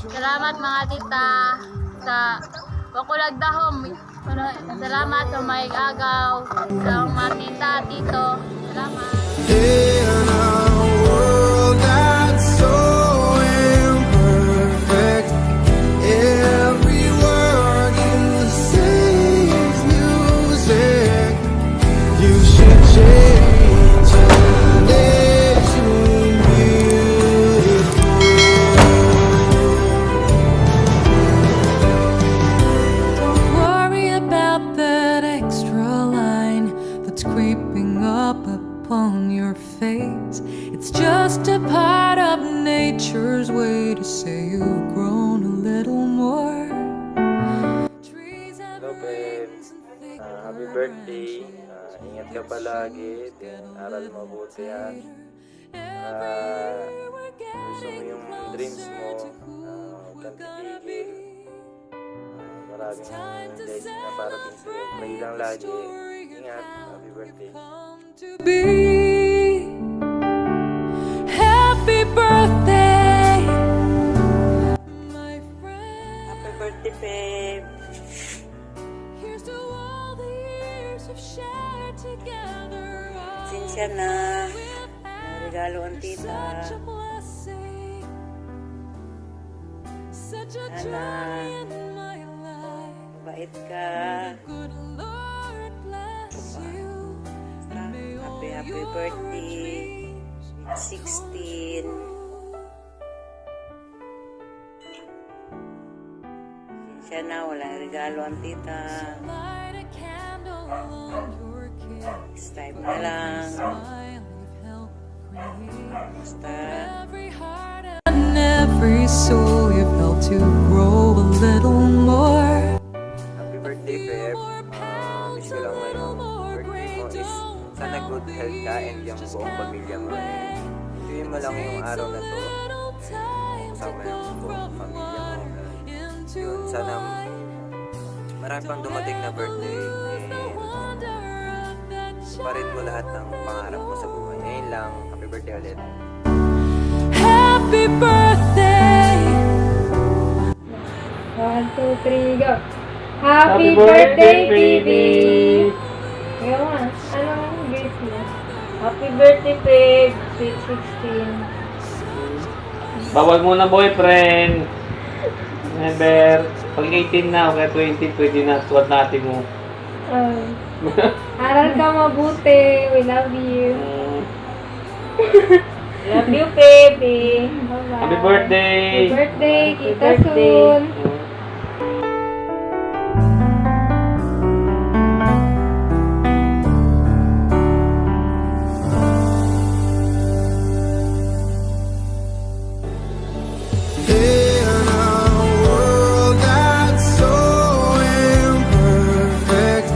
Salamat mga tita sa magdahum. Salamat sa may ig-agaw, sa mga tita, tito. Salamat. In a world that's so imperfect, every word you say is music. You should change your name to beautiful. Don't worry about that extra line that's creeping up upon your face. It's just a part of nature's way to say you've grown a little more. Trees have rings and thick Happy birthday. Ingat ka palagi. Aral mabuti yan. Gusto mo yung dreams mo. Huwag kang titigil. Maraming blessing na parating sa'yo. Pray lang lagi. Ingat. Happy birthday. to be. Happy birthday, my friend. Happy birthday, babe. Here's to all the years we've shared together. Sinsya na. May regalo ang tita. Such a blessing, such a Sana. joy in my life. Bait ka. Good Lord bless you. Happy birthday. 16. Sinsya na. Walang regalo ang tita. Light a candle on your kiss. Next time na lang. Smile you've helped create. Basta. Every heart and every soul you've helped to grow a little more. Happy birthday, Feb. Wish ko lang ngayong birthday mo is sana good health ka and yung buong pamilya mo. Enjoy mo lang yung araw na to. Kasama yung buong pamilya mo. Yun, sana marami pang dumating na birthday and parin mo lahat ng pangarap mo sa buhay. Ngayon lang, happy birthday ulit. Happy birthday. 1, 2, 3, go! Happy birthday, Phoebe! Ngayon nga, anong gift mo? Happy birthday, Phoebe! Sweet 16. Bawal muna boyfriend. Never. Pag 18 na o kaya 20, pwede na. Suwat natin mo. Aral ka mabuti. We love you. Love you, Phoebe. Bye-bye. Happy birthday! Happy birthday. Kita soon. In a world that's so imperfect,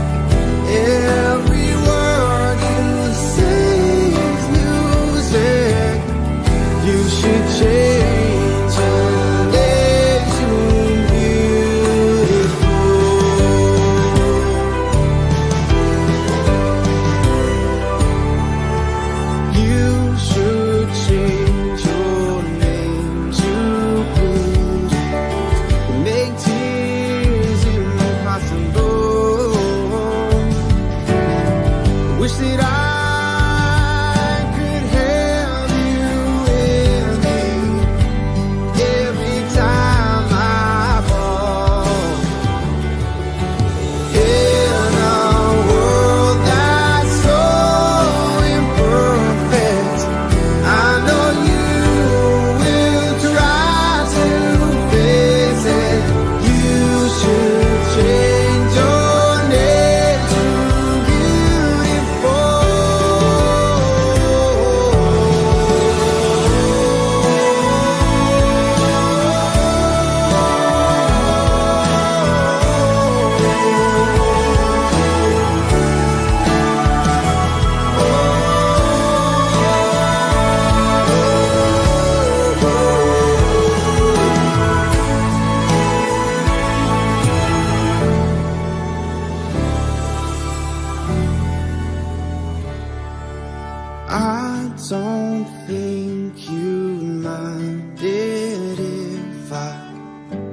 every word you say is music. You should change your name to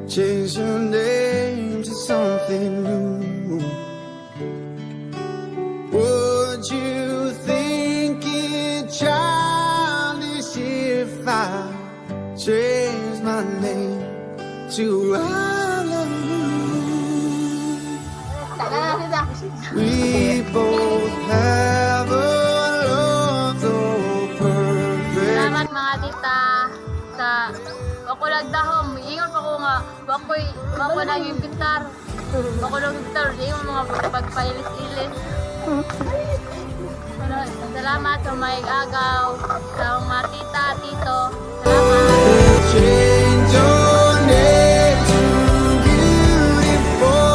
change your name to something new? Would you think it childish if I change my name to I love you? We both have a love so perfect. Salamat mga tita sa ako nagdahum. Ingon pa ko nga wako na yung gitar. Wako na yung gitar, ingon mga pagpailis-ilis. Salamat sa mga ig-agaw, sa mga tita, tito. Salamat. Change your name to beautiful.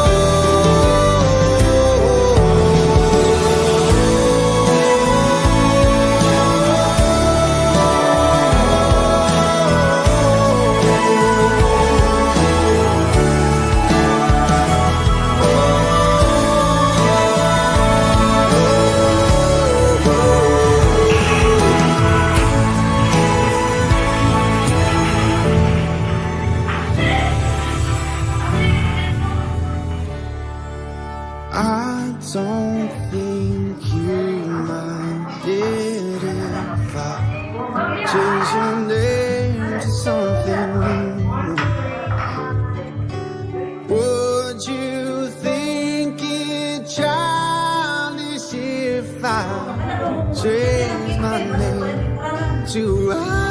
I don't think you minded if I change your name to something new. Would you think it childish if I change my name to I